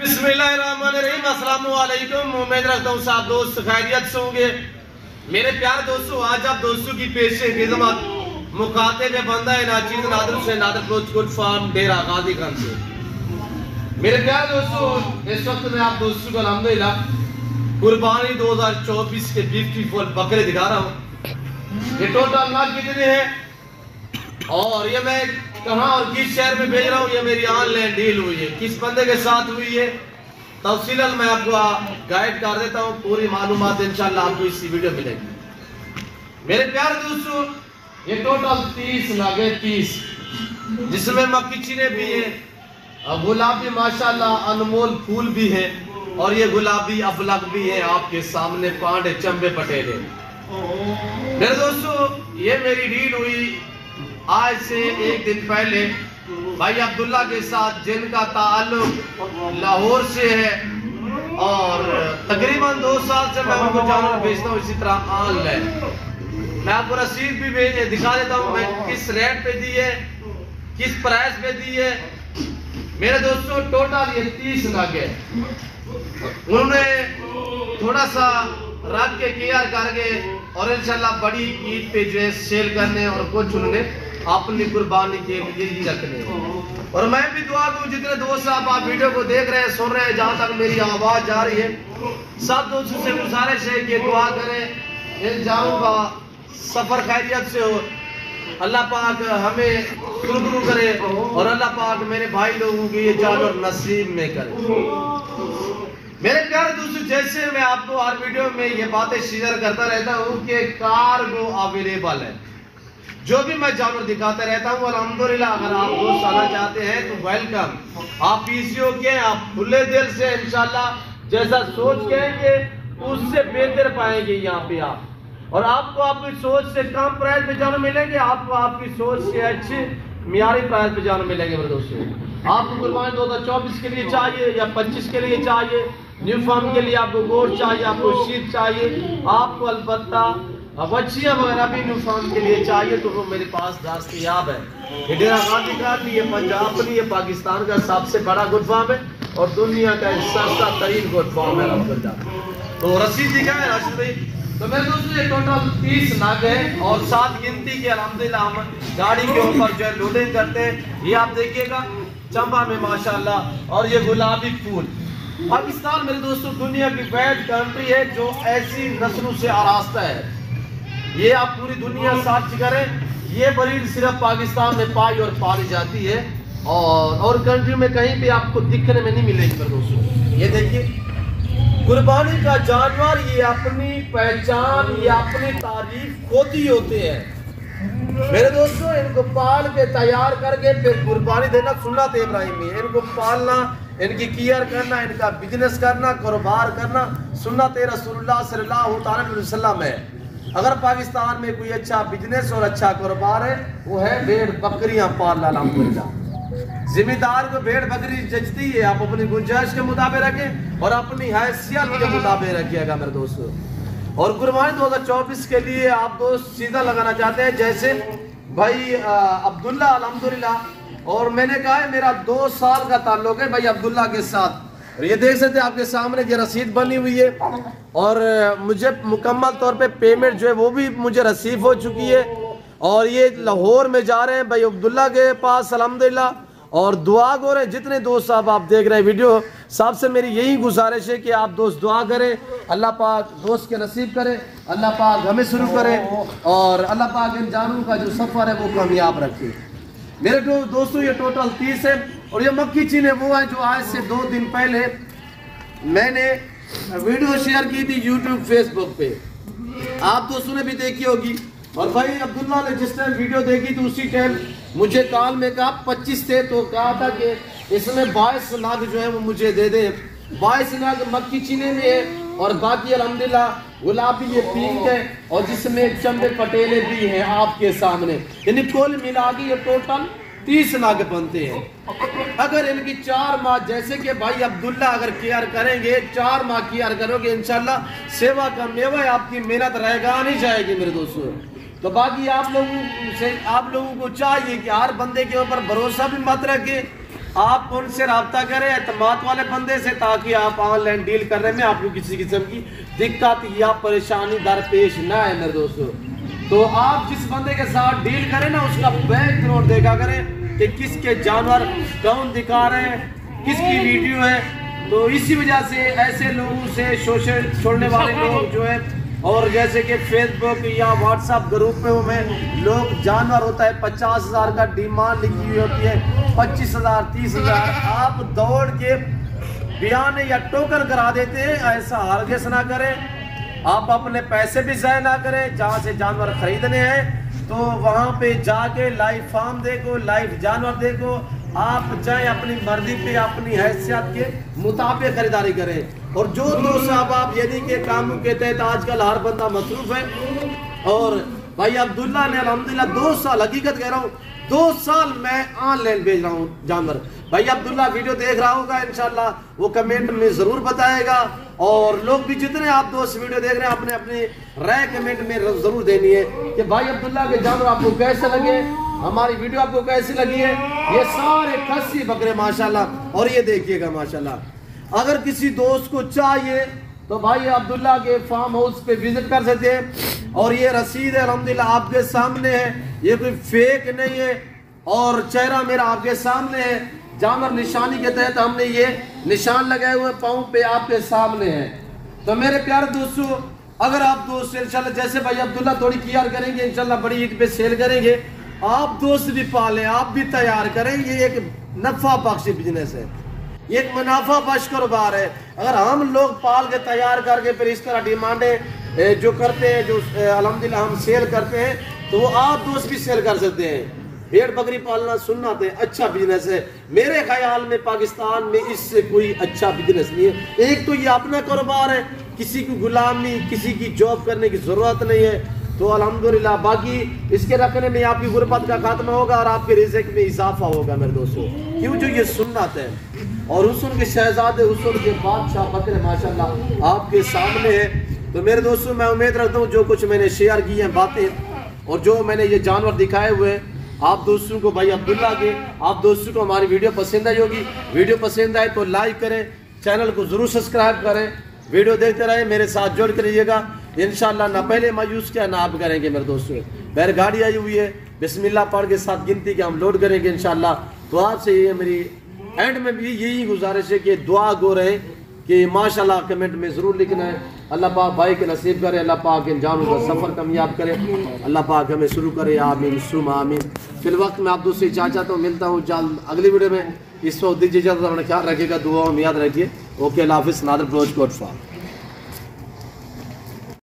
बिस्मिल्लाहिर्रहमानिर्रहीम। अस्सलाम वालेकुम। उम्मीद रखता हूँ सब दोस्त खैरियत से होंगे। मेरे प्यारे दोस्तों, आज आप दोस्तों की पेश खिदमत मुखातिब बंदा नाचीज नादर से नादर गुड फार्म डेरा गाजी खान से। मेरे प्यारे दोस्तों, इस वक्त मैं आप दोस्तों को अल्हम्दुलिल्लाह कुर्बानी 2024 के ब्यूटीफुल बकरे दिखा रहा हूँ। ये टोटल नाग कितने हैं और ये मैं कहाँ और किस शहर में भेज रहा हूँ, ये मेरी ऑनलाइन डील हुई है, किस बंदे के साथ हुई है, तफसीलन मैं आपको गाइड कर देता हूँ। पूरी मालूमात इंशाल्लाह आपको इसी वीडियो में मिलेगी। मेरे प्यारे दोस्तों, ये टोटल 30 नाग है, 30, जिसमें मक्की चीने भी है, गुलाबी माशाल्लाह अनमोल फूल भी है और ये गुलाबी अफलक भी है आपके सामने पांडे चंबे पटेले। मेरे दोस्तों, ये मेरी डील हुई आज से एक दिन पहले भाई अब्दुल्ला के साथ, जिनका ताल्लुक लाहौर से है और तकरीबन 2 साल से मैं उनको जानवर भेजता हूँ। इसी तरह ऑनलाइन मैं आपको रसीद भी भेज दिखा देता हूँ, मैं किस रेट पे दी है, किस प्राइस पे दी है। मेरे दोस्तों, टोटल ये 30 नाग है। उन्होंने थोड़ा सा रख के केयर करके और इंशाल्लाह बड़ी ईद पे जो है सेल करने और कुछ उन्होंने अपनी कुर्बानी के लिए ही रखने। और मैं भी दुआ करूं जितने दोस्त आप वीडियो को देख रहे हैं, सुन रहे हैं, जहां तक मेरी आवाज जा रही है, सब दोस्तों से गुजारिश है कि दुआ करें इन जानों का सफर खैरियत से हो, अल्लाह पाक हमें सुरगुरु करे और अल्लाह पाक मेरे भाई लोगों की ये जानवर नसीब में करे। मेरे प्यारे दोस्तों, जैसे मैं आपको हर वीडियो में ये बातें शेयर करता रहता हूँ कि कार्गो अवेलेबल है, जो भी मैं जानवर दिखाता रहता हूँ अल्हम्दुलिल्लाह। अगर आप दोस्त आना चाहते हैं तो वेलकम। आप पीसीओ के आप खुले दिल से इंशाल्लाह जैसा सोच कहेंगे उससे बेहतर पाएंगे यहाँ पे आप, और आपको आपकी सोच से कम प्राइस पे जानवर मिलेंगे, आपको आपकी सोच से अच्छे मियारी प्राइस पे जानवर मिलेंगे। मेरे दोस्तों, आपको कुर्बानी 2024 के लिए चाहिए या 25 के लिए चाहिए, न्यू फार्म के लिए आपको गोश्त चाहिए, आपको शीत चाहिए, आपको अलबत्ता बच्चियां वगैरह भी न्यू फार्म के लिए चाहिए तो वो मेरे पास दस्तयाब है। ये डेरा गाजी खान, ये पंजाब नहीं, ये पाकिस्तान का सबसे बड़ा गुड फार्म है और दुनिया का सस्ता तरीन गुड फार्म है अल्हम्दुलिल्लाह। तो रसीद दिखा है राशिद भाई। तो मेरे दोस्तों, ये टोटल 30 नाग है और 7 गिनती के अल्हम्दुलिल्लाह हम गाड़ी के ऊपर जो है लोडिंग करते हैं। ये आप देखिएगा चंबा में माशाल्लाह, और ये गुलाबी फूल। पाकिस्तान मेरे दोस्तों दुनिया की बेस्ट कंट्री है जो ऐसी नस्लों से आरास्ता है। ये आप पूरी दुनिया साथ करें, ये ब्रीड सिर्फ पाकिस्तान में पाई और पाली जाती है और कंट्री में कहीं भी आपको दिखने में नहीं मिलेगी। मेरे दोस्तों, ये देखिए कुर्बानी का जानवर, ये अपनी पहचान, ये अपनी तारीफ खोती होते हैं। मेरे दोस्तों, इनको पाल के तैयार करके फिर कुर्बानी देना सुन्नत इब्राहिमी है। इनको पालना, इनकी केयर करना, इनका बिजनेस करना, कारोबार करना सुन्नत रसूलुल्लाह सल्लल्लाहु अलैहि वसल्लम है। अगर पाकिस्तान में कोई अच्छा बिजनेस और अच्छा कारोबार है वो है भेड़ बकरियां पालना। अल्हम्दुलिल्लाह जिम्मेदार को भेड़ बकरी जचती है, आप अपनी गुंजाइश के मुताबिक रखें और अपनी हैसियत के मुताबिक रखिएगा मेरे दोस्तों। और कुर्बानी 2024 के लिए आप दोस्त सीधा लगाना चाहते हैं, जैसे भाई अब्दुल्ला अल्हम्दुलिल्लाह, और मैंने कहा है मेरा 2 साल का ताल्लुक है भाई अब्दुल्ला के साथ। और ये देख सकते हैं आपके सामने ये रसीद बनी हुई है और मुझे मुकम्मल तौर पे पेमेंट जो है वो भी मुझे रसीद हो चुकी है। और ये लाहौर में जा रहे हैं भाई अब्दुल्ला के पास अल्हम्दुलिल्लाह। और दुआ गो रहे जितने दोस्त साहब आप देख रहे हैं वीडियो, सबसे मेरी यही गुजारिश है कि आप दोस्त दुआ करें, अल्लाह पाक दोस्त के नसीब करे, अल्लाह पाक हमें शुरू करे और अल्लाह पाक इन जानों का जो सफ़र है वो कामयाब रखे। मेरे दोस्तों, ये टोटल 30 है और ये मक्की चीने वो है जो आज से 2 दिन पहले मैंने वीडियो शेयर की थी यूट्यूब फेसबुक पे, आप दोस्तों ने भी देखी होगी। और भाई अब्दुल्ला ने जिस टाइम वीडियो देखी तो उसी टाइम मुझे कॉल में कहा 25 थे, तो कहा था कि इसमें 22 नाग जो है वो मुझे दे दे। 22 नाग मक्की चीने में है और बाकी अल्हम्दुलिल्लाह गुलाबी ये पिंक है और जिसमें चंबे पटेले भी हैं आपके सामने। यानी कुल मिला के ये टोटल 30 नाग बनते हैं। अगर इनकी 4 माह जैसे कि भाई अब्दुल्ला अगर केयर करेंगे, 4 माह केयर करोगे इंशाल्लाह सेवा का मेवा आपकी मेहनत रहेगा नहीं जाएगी मेरे दोस्तों। तो बाकी आप लोगों को चाहिए कि हर बंदे के ऊपर भरोसा भी मत रखें آپ ان سے رابطہ کریں اعتماد والے بندے سے، تاکہ آپ آن لائن ڈیل کرنے میں آپ کو کسی قسم کی دقت یا پریشانی درپیش نہ ہے میرے دوستو۔ تو آپ جس بندے کے ساتھ ڈیل کریں نا، اس کا بیک گراؤنڈ دیکھا کریں کہ کس کے جانور کون دکھا رہے ہیں، کس کی ویڈیو ہے۔ تو اسی وجہ سے ایسے لوگوں سے شوشل چھوڑنے والے لوگ جو ہے، اور جیسے کہ فیس بک یا واٹس ایپ گروپ میں لوگ جانور ہوتا ہے 50,000 کا ڈیمانڈ لکھی ہوئی ہوتی ہے، 25,000 30,000 آپ دوڑ کے بیان یا ٹوکن کرا دیتے ہیں۔ ایسا ہرگز نہ کریں، آپ اپنے پیسے بھی ضائع نہ کریں۔ جہاں سے جانور خریدنے ہیں تو وہاں پہ جا کے لائیو فارم دیکھو، لائیو جانور دیکھو، آپ چاہے اپنی مرضی پہ اپنی حیثیت کے مطابق خریداری کریں۔ اور جو دوست صاحب آپ یعنی کہ کاموں کے تحت آج کل ہر بندہ مصروف ہے، اور بھائی عبداللہ نے الحمدللہ 2 سال، حقیقت کہہ رہا ہوں 2 سال میں آن لائن بھیج رہا ہوں جانور۔ بھائی عبداللہ ویڈیو دیکھ رہا ہوگا انشاءاللہ، وہ کمنٹ میں ضرور بتائے گا، اور لوگ بھی جتنے آپ دوست ویڈیو دیکھ رہے ہیں اپنے اپنی رائے کمنٹ میں ضرور دینی ہے کہ بھائی عبداللہ کے جانور آپ کو کیسے لگے، ہماری ویڈیو آپ کو کیسی لگی ہے۔ یہ سارے خصی بکرے ماشاءاللہ، اور یہ دیکھیے گا ماشاءاللہ۔ اگر کسی دوست کو چاہیے تو بھائی عبداللہ کے فارم ہاؤس پہ وزٹ کر سکتے ہیں، اور یہ رسید ہے الحمدللہ آپ کے سامنے ہے، یہ کوئی فیک نہیں ہے، اور چہرہ میرا آپ کے سامنے ہے۔ جانور نشانی کے تحت ہم نے یہ نشان لگائے ہوئے پاؤں پہ آپ کے سامنے ہے۔ تو میرے پیارے دوستو، اگر آپ دوست انشاءاللہ جیسے بھائی عبداللہ تھوڑی کیئر کریں گے، انشاءاللہ بڑی عید پہ سیل کریں گے، آپ دوست بھی پالیں، آپ بھی تیار کریں، یہ ایک نفع بخش بزنس ہے، یہ ایک منافع بخش کاروبار ہے۔ اگر ہم لوگ پال کے تیار کر کے پھر اس طرح ڈیمانڈیں جو کرتے ہیں، جو الحمدللہ ہم سیل کرتے ہیں، تو وہ آپ دوست بھی سیل کر سکتے ہیں۔ بھیڑ بکری پالنا سنت ہے، اچھا بزنس ہے، میرے خیال میں پاکستان میں اس سے کوئی اچھا بزنس نہیں ہے۔ ایک تو یہ اپنا کاروبار ہے، کسی کی غلامی، کسی کی جاب کرنے کی ضرورت نہیں ہے۔ تو الحمدللہ باقی اس کے رکھنے میں آپ کی غربت کا خاتمہ ہوگا، اور آپ کے رزق میں اضافہ ہوگا میرے دوستو، کیوں جو یہ سنت ہے۔ اور حسن کے شہزادے، حسن کے بادشاہ بکرے ماشاءاللہ آپ کے سامنے ہے۔ تو میرے دوستو میں امید رکھتا ہوں جو کچھ میں نے شیئر کی ہیں باتیں، اور جو میں نے یہ جانور دکھائے ہوئے ہیں، آپ دوستوں کو بھائی عبداللہ کے آپ دوستوں کو ہماری ویڈیو پسند آئی ہوگی۔ ویڈیو پسند آئے تو لائک کریں، چینل کو ضرور سبسکرائب کریں، ویڈیو دیکھتے رہیں، میرے ساتھ جڑ کے رہیے گا انشاءاللہ۔ نہ پہلے مایوس کیا نہ آپ کریں گے میرے دوستوں۔ بیر گاڑی آئی ہوئی ہے، بسم اللہ پڑھ کے ساتھ گنتی کے ہم لوڈ کریں گے انشاءاللہ۔ تو آپ سے یہ میری اینڈ میں بھی یہی گزارش ہے کہ دعا گو رہیں کہ ماشاءاللہ کمنٹ میں ضرور لکھنا ہے۔ اللہ پاک بھائی کے نصیب کرے، اللہ پاک ان جانوں کا سفر کامیاب کرے، اللہ پاک ہمیں شروع کرے، آمین ثم آمین۔ فی الوقت میں آپ دوسری چاہتا ہوں، ملتا ہوں جلد اگلی ویڈیو میں۔ اس وقت دیجیے اجازت، اپنا خیال رکھیے گا، دعاؤں میں یاد رکھیے۔ اوکے، اللہ حافظ، نادر بلوچ کوٹ فارم۔